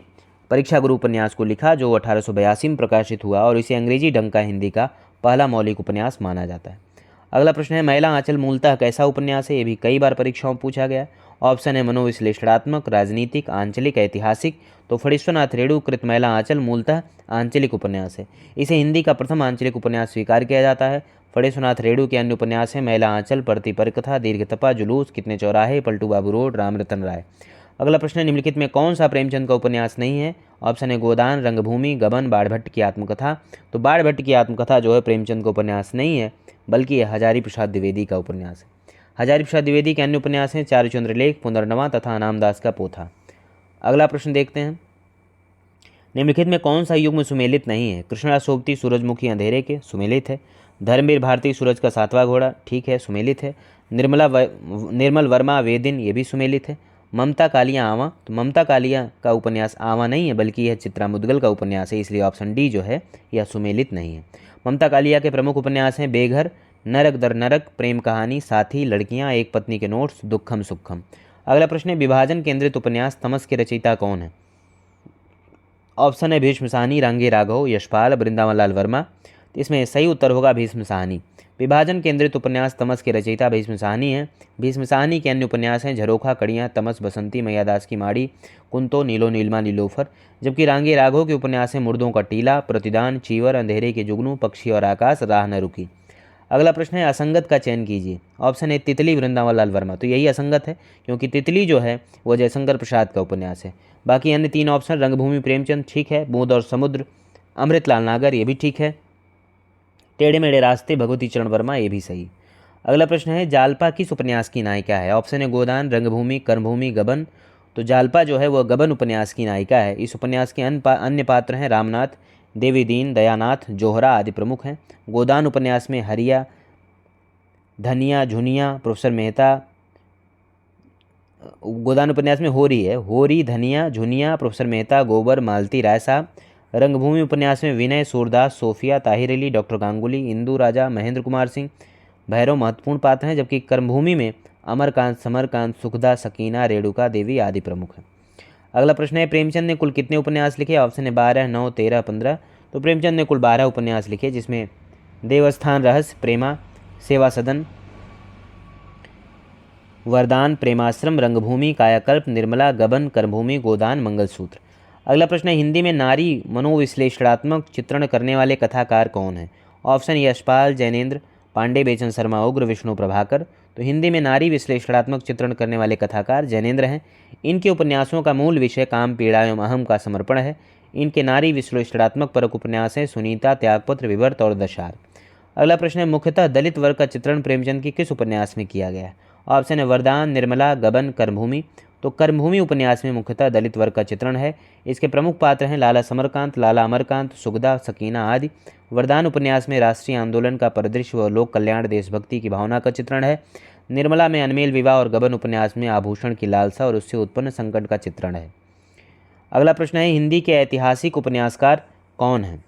परीक्षा गुरु उपन्यास को लिखा जो 1882 में प्रकाशित हुआ और इसे अंग्रेजी ढंग का हिंदी का पहला मौलिक उपन्यास माना जाता है। अगला प्रश्न है मैला आंचल मूलतः कैसा उपन्यास है, ये भी कई बार परीक्षाओं में पूछा गया। ऑप्शन है मनोविश्लेषणात्मक, राजनीतिक, आंचलिक, ऐतिहासिक। तो फणीश्वरनाथ रेणु कृत मैला आंचल मूलतः आंचलिक उपन्यास है। इसे हिंदी का प्रथम आंचलिक उपन्यास स्वीकार किया जाता है। फणीश्वरनाथ रेणु के अन्य उपन्यास हैं मैला आंचल, परती परिकथा, दीर्घतपा, जुलूस, कितने चौराहे, पलटू बाबू रोड, राम रतन राय। अगला प्रश्न है निम्नलिखित में कौन सा प्रेमचंद का उपन्यास नहीं है। ऑप्शन है गोदान, रंगभूमि, गबन, बाणभट्ट की आत्मकथा। तो बाणभट्ट की आत्मकथा जो है प्रेमचंद का उपन्यास नहीं है, बल्कि यह हजारी प्रसाद द्विवेदी का उपन्यास है। हजारी प्रसाद द्विवेदी के अन्य उपन्यास हैं चारुचंद्र लेख, पुनर्नवा तथा अनामदास का पोथा। अगला प्रश्न देखते हैं निम्नलिखित में कौन सा युग्म सुमेलित नहीं है। कृष्णा सोबती सूरजमुखी अंधेरे के, सुमेलित है। धर्मवीर भारती सूरज का 7वां घोड़ा, ठीक है, सुमेलित है। निर्मल वर्मा वेदिन, ये भी सुमेलित है। ममता कालिया आवा, तो ममता कालिया का उपन्यास आवा नहीं है, बल्कि यह चित्रा मुदगल का उपन्यास है, इसलिए ऑप्शन डी जो है यह सुमेलित नहीं है। ममता कालिया के प्रमुख उपन्यास हैं बेघर, नरक दर नरक, प्रेम कहानी, साथी, लड़कियां, एक पत्नी के नोट्स, दुखम सुखम। अगला प्रश्न है विभाजन केंद्रित उपन्यास तमस के रचयिता कौन है। ऑप्शन है भीष्म साहनी, रांगे राघव, यशपाल, वृंदावन लाल वर्मा। इसमें सही उत्तर होगा भीष्म साहनी। विभाजन केंद्रित उपन्यास तमस के रचयिता भीष्म साहनी हैं। भीष्म साहनी के अन्य उपन्यास हैं झरोखा, कड़ियाँ, तमस, बसंती, मैयादास की माड़ी, कुंतो, नीलो नीलमा, नीलोफर। जबकि रांगे राघव के उपन्यास हैं मुर्दों का टीला, प्रतिदान, चीवर, अंधेरे के जुगनू, पक्षी और आकाश, राह न रुकी। अगला प्रश्न है असंगत का चयन कीजिए। ऑप्शन है तितली, वृंदावन लाल वर्मा। तो यही असंगत है, क्योंकि तितली जो है वो जयशंकर प्रसाद का उपन्यास है। बाकी अन्य 3 ऑप्शन रंगभूमि प्रेमचंद, ठीक है। बूंद और समुद्र अमृतलाल नागर, ये भी ठीक है। टेढ़े मेढ़े रास्ते भगवती चरण वर्मा, ये भी सही। अगला प्रश्न है जालपा किस उपन्यास की नायिका है। ऑप्शन है गोदान, रंगभूमि, कर्मभूमि, गबन। तो जालपा जो है वह गबन उपन्यास की नायिका है। इस उपन्यास के अन्य पात्र हैं रामनाथ, देवी दीन, दयानाथ, जोहरा आदि प्रमुख हैं। गोदान उपन्यास में हरिया, धनिया, झुनिया, प्रोफेसर मेहता, गोदान उपन्यास में होरी है, होरी, धनिया, झुनिया, प्रोफेसर मेहता, गोबर, मालती राय साहब। रंगभूमि उपन्यास में विनय, सूरदास, सोफिया, ताहिर अली, डॉक्टर गांगुली, इंदू राजा, महेंद्र कुमार सिंह, भैरव महत्वपूर्ण पात्र हैं, जबकि कर्मभूमि में अमरकांत, समरकांत, सुखदा, सकीना, रेणुका देवी आदि प्रमुख हैं। अगला प्रश्न है, प्रेमचंद ने कुल कितने उपन्यास लिखे? ऑप्शन है 12, 9, 13, 15। तो प्रेमचंद ने कुल 12 उपन्यास लिखे, जिसमें देवस्थान रहस्य, प्रेमा, सेवा सदन, वरदान, प्रेमाश्रम, रंगभूमि, कायाकल्प, निर्मला, गबन, कर्मभूमि, गोदान, मंगलसूत्र। अगला प्रश्न है, हिंदी में नारी मनोविश्लेषणात्मक चित्रण करने वाले कथाकार कौन हैं? ऑप्शन यशपाल, जैनेन्द्र, पांडे, बेचन शर्मा, उग्र, विष्णु प्रभाकर। तो हिंदी में नारी विश्लेषणात्मक चित्रण करने वाले कथाकार जैनेन्द्र हैं। इनके उपन्यासों का मूल विषय काम, पीड़ा एवं अहम का समर्पण है। इनके नारी विश्लेषणात्मक परक उपन्यास हैं सुनीता, त्यागपत्र, विवर्त और दशार। अगला प्रश्न है, मुख्यतः दलित वर्ग का चित्रण प्रेमचंद की किस उपन्यास में किया गया है? ऑप्शन है वरदान, निर्मला, गबन, कर्मभूमि। तो कर्मभूमि उपन्यास में मुख्यतः दलित वर्ग का चित्रण है। इसके प्रमुख पात्र हैं लाला समरकांत, लाला अमरकांत, सुगदा, सकीना आदि। वरदान उपन्यास में राष्ट्रीय आंदोलन का परिदृश्य व लोक कल्याण, देशभक्ति की भावना का चित्रण है। निर्मला में अनमेल विवाह और गबन उपन्यास में आभूषण की लालसा और उससे उत्पन्न संकट का चित्रण है। अगला प्रश्न है, हिंदी के ऐतिहासिक उपन्यासकार कौन हैं?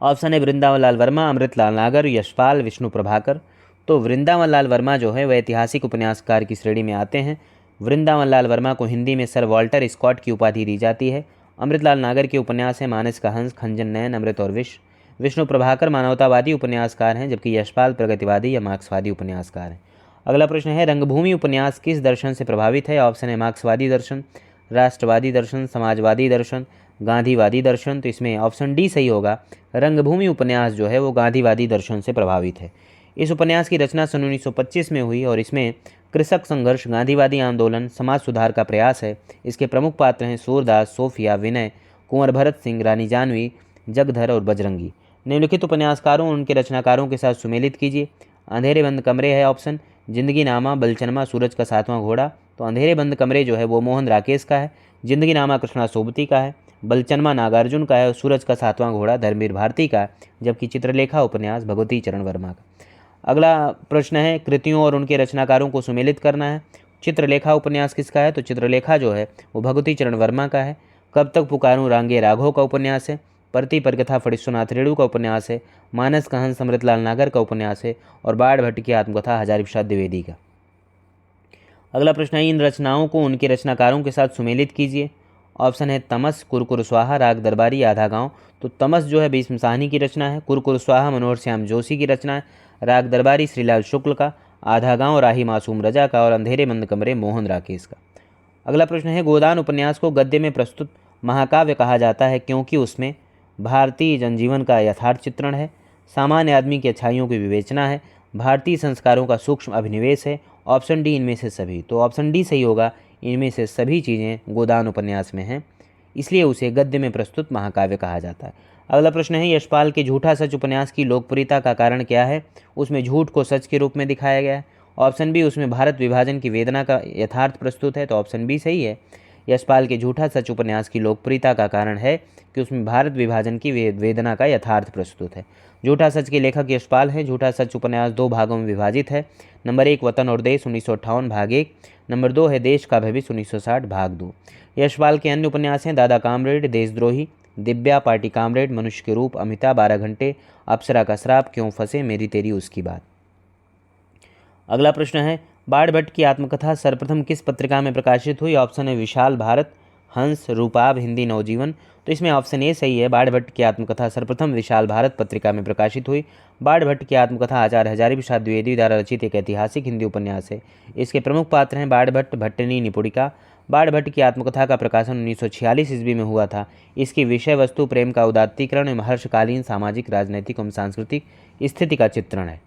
ऑप्शन है वृंदावन लाल वर्मा, अमृतलाल नागर, यशपाल, विष्णु प्रभाकर। तो वृंदावन लाल वर्मा जो है वह ऐतिहासिक उपन्यासकार की श्रेणी में आते हैं। वृंदावन लाल वर्मा को हिंदी में सर वॉल्टर स्कॉट की उपाधि दी जाती है। अमृतलाल नागर के उपन्यास हैं मानस का हंस, खंजन नयन, अमृत और विष। विष्णु प्रभाकर मानवतावादी उपन्यासकार हैं, जबकि यशपाल प्रगतिवादी या मार्क्सवादी उपन्यासकार हैं। अगला प्रश्न है, रंगभूमि उपन्यास किस दर्शन से प्रभावित है? ऑप्शन है मार्क्सवादी दर्शन, राष्ट्रवादी दर्शन, समाजवादी दर्शन, गांधीवादी दर्शन। तो इसमें ऑप्शन डी सही होगा। रंगभूमि उपन्यास जो है वो गांधीवादी दर्शन से प्रभावित है। इस उपन्यास की रचना सन 1925 में हुई और इसमें कृषक संघर्ष, गांधीवादी आंदोलन, समाज सुधार का प्रयास है। इसके प्रमुख पात्र हैं सूरदास, सोफिया, विनय, कुंवर भरत सिंह, रानी जानवी, जगधर और बजरंगी। निम्नलिखित उपन्यासकारों और उनके रचनाकारों के साथ सुमेलित कीजिए। अंधेरे बंद कमरे है ऑप्शन, जिंदगी नामा बलचनमा, सूरज का सातवां घोड़ा। तो अंधेरे बंद कमरे जो है वो मोहन राकेश का है, जिंदगी नामा कृष्णा सोबती का है, बलचनमा नागार्जुन का है और सूरज का सातवां घोड़ा धर्मवीर भारती का है, जबकि चित्रलेखा उपन्यास भगवती चरण वर्मा का। अगला प्रश्न है, कृतियों और उनके रचनाकारों को सुमेलित करना है। चित्रलेखा उपन्यास किसका है? तो चित्रलेखा जो है वो भगवती चरण वर्मा का है। कब तक पुकारूं रांगे राघव का उपन्यास है। परती परिकथा फणीश्वरनाथ रेणु का उपन्यास है। मानस का हंस अमृतलाल नागर का उपन्यास है और बाढ़ भट्ट की आत्मकथा हजारी प्रसाद द्विवेदी का। अगला प्रश्न है, इन रचनाओं को उनके रचनाकारों के साथ सुमेलित कीजिए। ऑप्शन है तमस, कुरकुर स्वाहा, राग दरबारी, आधा गांव। तो तमस जो है भीष्म साहनी की रचना है, कुरकुर स्वाहा मनोहर श्याम जोशी की रचना है, राग दरबारी श्रीलाल शुक्ल का, आधा गांव राही मासूम रजा का और अंधेरे बंद कमरे मोहन राकेश का। अगला प्रश्न है, गोदान उपन्यास को गद्य में प्रस्तुत महाकाव्य कहा जाता है क्योंकि उसमें भारतीय जनजीवन का यथार्थ चित्रण है, सामान्य आदमी की अच्छाइयों की विवेचना है, भारतीय संस्कारों का सूक्ष्म अभिनिवेश है। ऑप्शन डी इनमें से सभी। तो ऑप्शन डी सही होगा, इनमें से सभी चीज़ें गोदान उपन्यास में हैं, इसलिए उसे गद्य में प्रस्तुत महाकाव्य कहा जाता है। अगला प्रश्न है, यशपाल के झूठा सच उपन्यास की लोकप्रियता का कारण क्या है? उसमें झूठ को सच के रूप में दिखाया गया है। ऑप्शन बी, उसमें भारत विभाजन की वेदना का यथार्थ प्रस्तुत है। तो ऑप्शन बी सही है। यशपाल के झूठा सच उपन्यास की लोकप्रियता का कारण है कि उसमें भारत विभाजन की वेदना का यथार्थ प्रस्तुत है। झूठा सच के लेखक यशपाल हैं। झूठा सच उपन्यास 2 भागों में विभाजित है। नंबर 1 वतन और देश 1958 भाग 1, नंबर 2 है देश का भविष्य 1960 भाग 2। यशपाल के अन्य उपन्यास हैं दादा कामरेड, देशद्रोही, दिव्या, पार्टी कामरेड, मनुष्य के रूप, अमिता, 12 घंटे, अप्सरा का श्राप, क्यों फंसे, मेरी तेरी उसकी बात। अगला प्रश्न है, बाढ़ भट्ट की आत्मकथा सर्वप्रथम किस पत्रिका में प्रकाशित हुई? ऑप्शन है विशाल भारत, हंस, रूपाभ, हिंदी नवजीवन। तो इसमें ऑप्शन ए सही है। बाढ़ भट्ट की आत्मकथा सर्वप्रथम विशाल भारत पत्रिका में प्रकाशित हुई। बाढ़ भट्ट की आत्मकथा आचार्य हजारी प्रसाद द्विवेदी द्वारा रचित एक ऐतिहासिक हिंदी उपन्यास है। इसके प्रमुख पात्र हैं बाढ़ भट्ट, भट्टनी, निपुणिका। बाढ़ भट्ट की आत्मकथा का प्रकाशन 1946 ईस्वी में हुआ था। इसकी विषय वस्तु प्रेम का उदात्तीकरण एवं हर्षकालीन सामाजिक, राजनैतिक एवं सांस्कृतिक स्थिति का चित्रण है।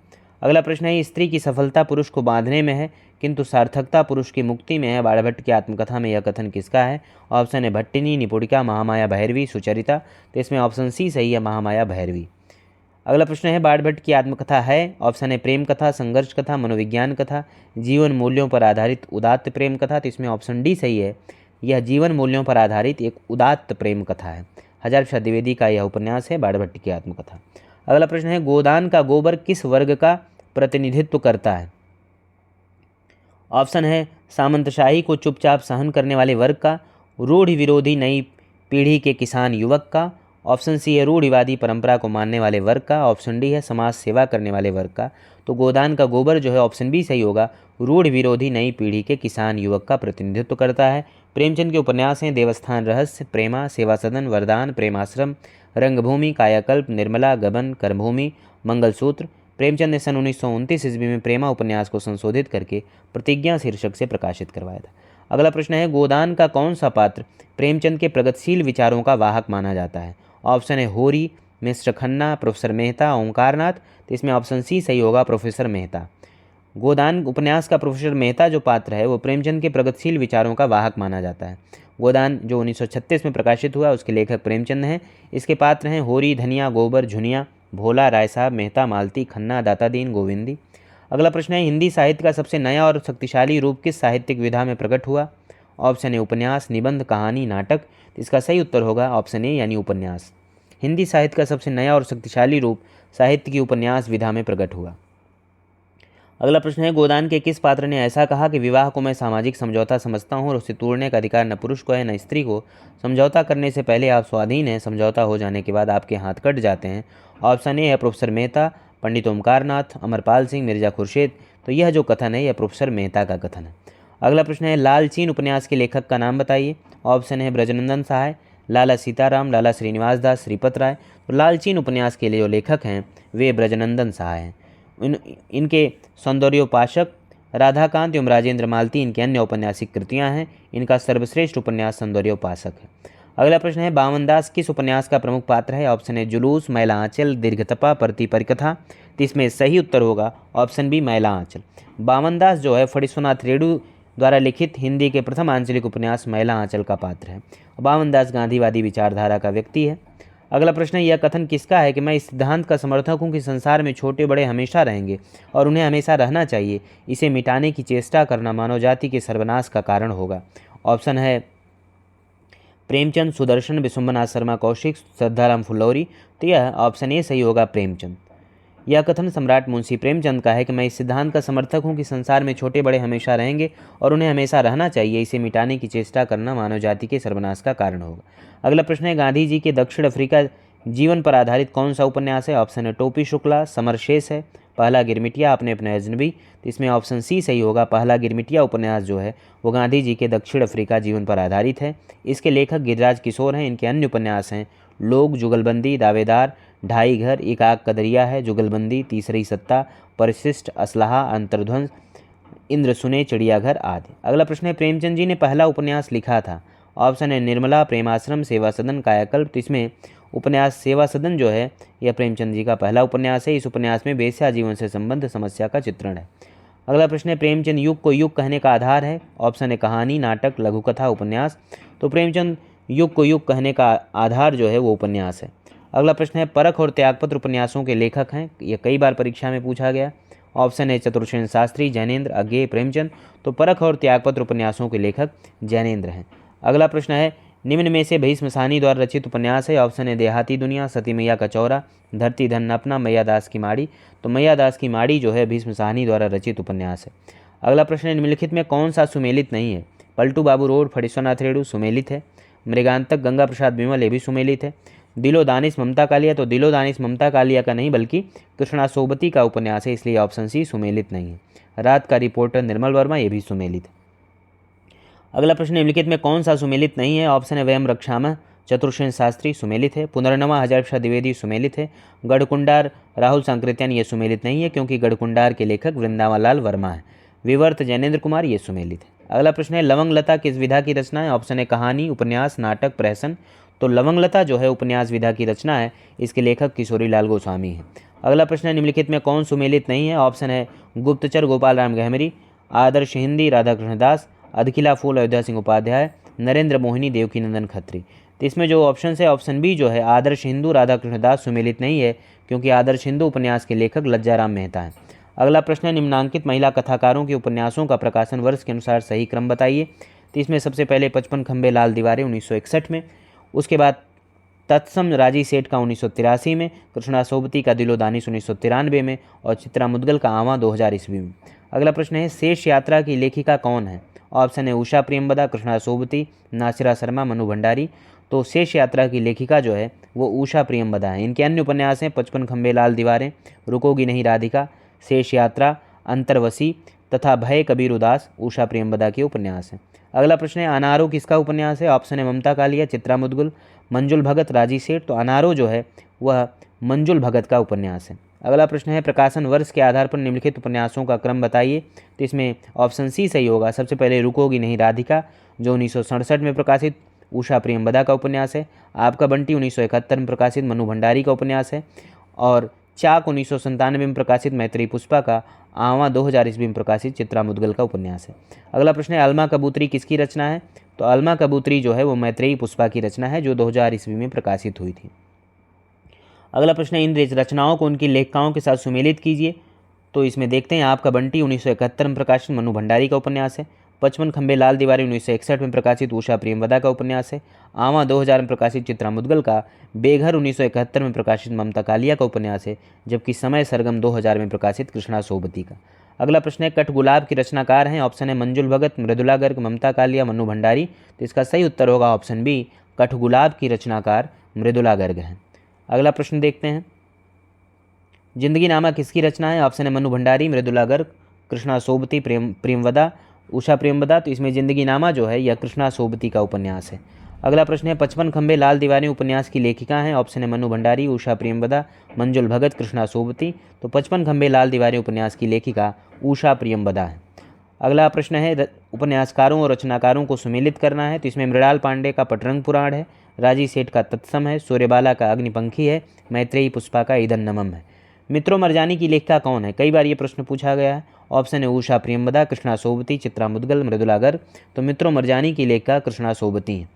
अगला प्रश्न है, स्त्री की सफलता पुरुष को बांधने में है किंतु सार्थकता पुरुष की मुक्ति में है। बाढ़ भट्ट की आत्मकथा में यह कथन किसका है? ऑप्शन है भट्टिनी, निपुणिका, महामाया भैरवी, सुचरिता। तो इसमें ऑप्शन सी सही है, महामाया भैरवी। अगला प्रश्न है, बाढ़ भट्ट की आत्मकथा है। ऑप्शन है प्रेम कथा, संघर्ष कथा, मनोविज्ञान कथा, जीवन मूल्यों पर आधारित उदात्त प्रेम कथा। तो इसमें ऑप्शन डी सही है, यह जीवन मूल्यों पर आधारित एक उदात्त प्रेम कथा है। हजारी प्रसाद द्विवेदी का यह उपन्यास है बाढ़ भट्ट की आत्मकथा। अगला प्रश्न है, गोदान का गोबर किस वर्ग का प्रतिनिधित्व करता है? ऑप्शन है सामंतशाही को चुपचाप सहन करने वाले वर्ग का, रूढ़ विरोधी नई पीढ़ी के किसान युवक का। ऑप्शन सी है रूढ़िवादी परंपरा को मानने वाले वर्ग का। ऑप्शन डी है समाज सेवा करने वाले वर्ग का। तो गोदान का गोबर जो है ऑप्शन बी सही होगा, रूढ़ विरोधी नई पीढ़ी के किसान युवक का प्रतिनिधित्व करता है। प्रेमचंद के उपन्यास हैं देवस्थान रहस्य, प्रेमा, सेवा सदन, वरदान, प्रेमाश्रम, रंगभूमि, कायाकल्प, निर्मला, गबन, कर्मभूमि, मंगलसूत्र। प्रेमचंद ने सन 1929 ईस्वी में प्रेमा उपन्यास को संशोधित करके प्रतिज्ञा शीर्षक से प्रकाशित करवाया था। अगला प्रश्न है गोदान का कौन सा पात्र प्रेमचंद के प्रगतिशील विचारों का वाहक माना जाता है। ऑप्शन है होरी, मिस्टर खन्ना, प्रोफेसर मेहता, ओंकारनाथ। तो इसमें ऑप्शन सी सही होगा, प्रोफेसर मेहता। गोदान उपन्यास का प्रोफेसर मेहता जो पात्र है वो प्रेमचंद के प्रगतिशील विचारों का वाहक माना जाता है। गोदान जो 1936 में प्रकाशित हुआ उसके लेखक प्रेमचंद हैं। इसके पात्र हैं होरी, धनिया, गोबर, झुनिया, भोला, राय साहब, मेहता, मालती, खन्ना, दातादीन, गोविंदी। अगला प्रश्न है हिंदी साहित्य का सबसे नया और शक्तिशाली रूप किस साहित्यिक विधा में प्रकट हुआ। ऑप्शन है उपन्यास, निबंध, कहानी, नाटक। इसका सही उत्तर होगा ऑप्शन ए यानी उपन्यास। हिंदी साहित्य का सबसे नया और शक्तिशाली रूप साहित्य की उपन्यास विधा में प्रकट हुआ। अगला प्रश्न है गोदान के किस पात्र ने ऐसा कहा कि विवाह को मैं सामाजिक समझौता समझता हूँ और उसे तोड़ने का अधिकार न पुरुष को है न स्त्री को। समझौता करने से पहले आप स्वाधीन हैं, समझौता हो जाने के बाद आपके हाथ कट जाते हैं। ऑप्शन ए है प्रोफेसर मेहता, पंडित ओमकारनाथ, अमरपाल सिंह, मिर्जा खुर्शीद। तो यह जो कथन है यह प्रोफेसर मेहता का कथन है। अगला प्रश्न है लालचीन उपन्यास के लेखक का नाम बताइए। ऑप्शन है ब्रजनंदन सहाय, लाला सीताराम, लाला श्रीनिवास दास, श्रीपत राय। तो लालचीन उपन्यास के लिए जो लेखक हैं वे ब्रजनंदन सहाय हैं। इनके सौंदर्योपासक, राधाकांत एवं राजेंद्र मालती इनकी अन्य औपन्यासिक कृतियां हैं। इनका सर्वश्रेष्ठ उपन्यास सौंदर्योपासक है। अगला प्रश्न है बावनदास किस उपन्यास का प्रमुख पात्र है। ऑप्शन है जुलूस, मैला आंचल, दीर्घतपा, परती परिकथा। तो इसमें सही उत्तर होगा ऑप्शन बी मैला आंचल। बावनदास जो है फणीश्वरनाथ रेणु द्वारा लिखित हिंदी के प्रथम आंचलिक उपन्यास मैला आंचल का पात्र है। बावनदास गांधीवादी विचारधारा का व्यक्ति है। अगला प्रश्न है यह कथन किसका है कि मैं इस सिद्धांत का समर्थक हूँ कि संसार में छोटे बड़े हमेशा रहेंगे और उन्हें हमेशा रहना चाहिए। इसे मिटाने की चेष्टा करना मानव जाति के सर्वनाश का कारण होगा। ऑप्शन है प्रेमचंद, सुदर्शन, विश्वम्भरनाथ शर्मा कौशिक, श्रद्धाराम फुलौरी। तो यह ऑप्शन ए सही होगा, प्रेमचंद। यह कथन सम्राट मुंशी प्रेमचंद का है कि मैं इस सिद्धांत का समर्थक हूँ कि संसार में छोटे बड़े हमेशा रहेंगे और उन्हें हमेशा रहना चाहिए। इसे मिटाने की चेष्टा करना मानव जाति के सर्वनाश का कारण होगा। अगला प्रश्न है गांधी जी के दक्षिण अफ्रीका जीवन पर आधारित कौन सा उपन्यास है। ऑप्शन है टोपी शुक्ला, समर शेष है, पहला गिरमिटिया, अपने अपने अजनबी। तो इसमें ऑप्शन सी सही होगा, पहला गिरमिटिया उपन्यास जो है वो गांधी जी के दक्षिण अफ्रीका जीवन पर आधारित है। इसके लेखक गिरिराज किशोर हैं। इनके अन्य उपन्यास हैं लोग, जुगलबंदी, दावेदार, ढाई घर, एक आग कदरिया है, जुगलबंदी, तीसरी सत्ता, परिशिष्ट, असलहा, अंतर्ध्वंस, इंद्र सुने, चिड़ियाघर आदि। अगला प्रश्न है प्रेमचंद जी ने पहला उपन्यास लिखा था। ऑप्शन है निर्मला, प्रेमाश्रम, सेवा सदन, कायाकल्प। तो इसमें उपन्यास सेवा सदन जो है यह प्रेमचंद जी का पहला उपन्यास है। इस उपन्यास में वेश्या जीवन से संबंध समस्या का चित्रण है। अगला प्रश्न है प्रेमचंद युग को युग कहने का आधार है। ऑप्शन है कहानी, नाटक, लघुकथा, उपन्यास। तो प्रेमचंद युग को युग कहने का आधार जो है वो उपन्यास है। अगला प्रश्न है परख और त्यागपत्र उपन्यासों के लेखक हैं। यह कई बार परीक्षा में पूछा गया। ऑप्शन है चतुर्सेन शास्त्री, जैनेन्द्र, अज्ञेय, प्रेमचंद। तो परख और त्यागपत्र उपन्यासों के लेखक जैनेन्द्र हैं। अगला प्रश्न है निम्न में से भीष्म साहनी द्वारा रचित उपन्यास है। ऑप्शन है देहाती दुनिया, सती मैया का चौरा, धरती धन अपना, मैया दास की माड़ी। तो मैया दास की माड़ी जो है भीष्म साहनी द्वारा रचित उपन्यास है। अगला प्रश्न है निम्नलिखित में कौन सा सुमेलित नहीं है। पलटू बाबू रोड, फणीश्वरनाथ रेणु सुमेलित है। मृगांतक, गंगा प्रसाद बिमल, ये भी सुमेलित है। दिलो दानिश ममता कालिया, तो दिलो दानिश ममता कालिया का नहीं बल्कि कृष्णा सोबती का उपन्यास है, इसलिए ऑप्शन सी सुमेलित नहीं है। रात का रिपोर्टर निर्मल वर्मा, ये भी सुमेलित है। अगला प्रश्न निम्नलिखित में कौन सा सुमेलित नहीं है। ऑप्शन है वयम रक्षामः, चतुर्सेन शास्त्री सुमेलित है। पुनर्नवा, हजार प्रसाद द्विवेदी सुमेलित है। गढ़कुंडार, राहुल सांकृत्यायन, ये सुमेलित नहीं है क्योंकि गढ़कुंडार के लेखक वृंदावन लाल वर्मा है। विवर्त, जैनेन्द्र कुमार, ये सुमेलित है। अगला प्रश्न है लवंगलता किस विधा की रचना है। ऑप्शन है कहानी, उपन्यास, नाटक, प्रहसन। तो लवंगलता जो है उपन्यास विधा की रचना है। इसके लेखक किशोरी लाल गोस्वामी हैं। अगला प्रश्न है निम्नलिखित में कौन सुमेलित नहीं है। ऑप्शन है गुप्तचर, गोपाल राम गहमरी, आदर्श हिंदी, राधाकृष्ण दास, अधकिला फूल, अयोध्या सिंह उपाध्याय, नरेंद्र मोहिनी, देवकीनंदन खत्री। तो इसमें जो ऑप्शन है ऑप्शन बी जो है आदर्श हिंदू, राधाकृष्ण दास सुमेलित नहीं है क्योंकि आदर्श हिंदू उपन्यास के लेखक लज्जाराम मेहता हैं। अगला प्रश्न है निम्नांकित महिला कथाकारों के उपन्यासों का प्रकाशन वर्ष के अनुसार सही क्रम बताइए। तो इसमें सबसे पहले 55 खंबे लाल दीवारें 1961 में, उसके बाद तत्सम राजी सेठ का 1983 में, कृष्णा सोबती का दिलो दानिश 1993 में और चित्रा मुदगल का आवां 2000 ईस्वी में। अगला प्रश्न है शेष यात्रा की लेखिका कौन है? ऑप्शन है उषा प्रेमवदा, कृष्णा सोबती, नासिरा शर्मा, मनु भंडारी। तो शेष यात्रा की लेखिका जो है वो उषा प्रेमवदा है। इनके अन्य उपन्यास हैं 55 खंबे लाल दीवारें, रुकोगी नहीं राधिका, शेष यात्रा, अंतर्वसी तथा भय कबीर उदास उषा प्रेमवदा के उपन्यास हैं। अगला प्रश्न है अनारो किसका उपन्यास है? ऑप्शन है ममता कालिया, चित्रा मुदगल, मंजुल भगत, राजी सेठ। तो अनारो जो है वह मंजुल भगत का उपन्यास है। अगला प्रश्न है प्रकाशन वर्ष के आधार पर निम्नलिखित उपन्यासों का क्रम बताइए। तो इसमें ऑप्शन सी सही होगा। सबसे पहले रुकोगी नहीं राधिका जो 1967 में प्रकाशित उषा प्रेमवदा का उपन्यास है। आपका बंटी 1971 में प्रकाशित मनु भंडारी का उपन्यास है। और चाक 1997 में प्रकाशित मैत्रेयी पुष्पा का, आवां 2000 ईस्वी में प्रकाशित चित्रा मुदगल का उपन्यास है। अगला प्रश्न है अलमा कबूतरी किसकी रचना है? तो अलमा कबूतरी जो है वो मैत्रेयी पुष्पा की रचना है जो 2000 ईस्वी में प्रकाशित हुई थी। अगला प्रश्न है इन रचनाओं को उनकी लेखिकाओं के साथ सुमेलित कीजिए। तो इसमें देखते हैं आपका बंटी 1971 में प्रकाशित मनु भंडारी का उपन्यास है। 55 खंबे लाल दीवारें 1961 में प्रकाशित उषा प्रेमवदा का उपन्यास है। आवां 2000 में प्रकाशित चित्रा मुदगल का, बेघर 1971 में प्रकाशित ममता कालिया का उपन्यास है। जबकि समय सरगम 2000 में प्रकाशित कृष्णा सोबती का। अगला प्रश्न है कठगुलाब की रचनाकार हैं। ऑप्शन है मंजुल भगत, मृदुला गर्ग, ममता कालिया, मनु भंडारी। तो इसका सही उत्तर होगा ऑप्शन बी, कठगुलाब की रचनाकार मृदुला गर्ग हैं। अगला प्रश्न देखते हैं जिंदगी नामा किसकी रचना है? ऑप्शन है मनु भंडारी, मृदुला गर्ग, कृष्णा सोबती, प्रेमवदा, उषा प्रेमवदा। तो इसमें जिंदगी नामा जो है यह कृष्णा सोबती का उपन्यास है। अगला प्रश्न है 55 खंबे लाल दीवारें उपन्यास की लेखिका हैं। ऑप्शन है मनु भंडारी, उषा प्रेमवदा, मंजुल भगत, कृष्णा सोबती। तो 55 खंबे लाल दीवारें उपन्यास की लेखिका उषा प्रेमवदा है। अगला प्रश्न है उपन्यासकारों और रचनाकारों को सुमेलित करना है। तो इसमें मृणाल पांडे का पटरंग पुराण है, राजी सेठ का तत्सम है, सूर्यबाला का अग्निपंखी है, मैत्रेयी पुष्पा का ईदन नमम है। मित्रों मरजानी की लेखिका कौन है? कई बार ये प्रश्न पूछा गया है। ऑप्शन है उषा प्रेमवदा, कृष्णा सोबती, चित्रा मुदगल, मृदुला गर्ग। तो मित्रों मरजानी की लेखिका कृष्णा सोबती हैं।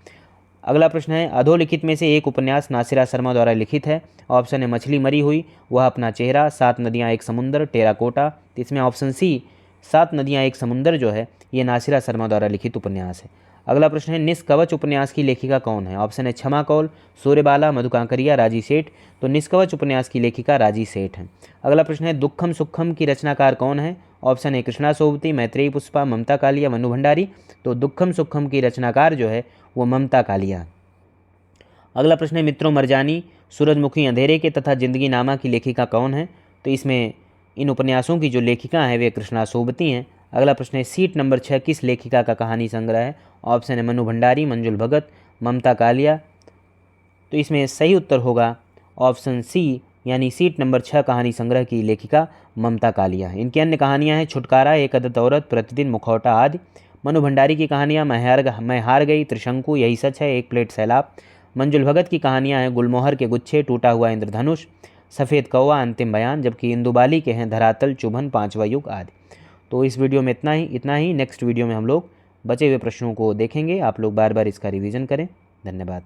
अगला प्रश्न है अधोलिखित में से एक उपन्यास नासिरा शर्मा द्वारा लिखित है। ऑप्शन है मछली मरी हुई, वह अपना चेहरा, 7 नदियाँ एक समुंदर, टेराकोटा। तो इसमें ऑप्शन सी 7 नदियाँ एक समुंदर जो है ये नासिरा शर्मा द्वारा लिखित उपन्यास है। अगला प्रश्न है निष्कवच उपन्यास की लेखिका कौन है? ऑप्शन है क्षमा कौल, सूर्यबाला, मधु कांकरिया, राजी सेठ। तो निष्कवच उपन्यास की लेखिका राजी सेठ हैं। अगला प्रश्न है दुखम सुखम की रचनाकार कौन है? ऑप्शन है कृष्णा सोबती, मैत्रेयी पुष्पा, ममता कालिया, मनु भंडारी। तो दुखम सुखम की रचनाकार जो है वो ममता कालिया। अगला प्रश्न है मित्रों मरजानी, सूरजमुखी अंधेरे के तथा जिंदगी नामा की लेखिका कौन है? तो इसमें इन उपन्यासों की जो लेखिका है वे कृष्णा सोबती हैं। अगला प्रश्न है सीट नंबर 6 किस लेखिका का कहानी संग्रह है? ऑप्शन है मनु भंडारी, मंजुल भगत, ममता कालिया। तो इसमें सही उत्तर होगा ऑप्शन सी, यानी सीट नंबर 6 कहानी संग्रह की लेखिका ममता कालिया। इनकी अन्य कहानियाँ हैं छुटकारा, एक अदत औरत, प्रतिदिन, मुखौटा आदि। मनु भंडारी की कहानियाँ मैं हार गई, त्रिशंकु, यही सच है, एक प्लेट सैलाब। मंजुल भगत की कहानियाँ हैं गुलमोहर के गुच्छे, टूटा हुआ इंद्रधनुष, सफ़ेद कौवा, अंतिम बयान। जबकि इंदुबाली के हैं धरातल, चुभन, पांचवा युग आदि। तो इस वीडियो में इतना ही। नेक्स्ट वीडियो में हम लोग बचे हुए प्रश्नों को देखेंगे। आप लोग बार बार इसका रिवीजन करें। धन्यवाद।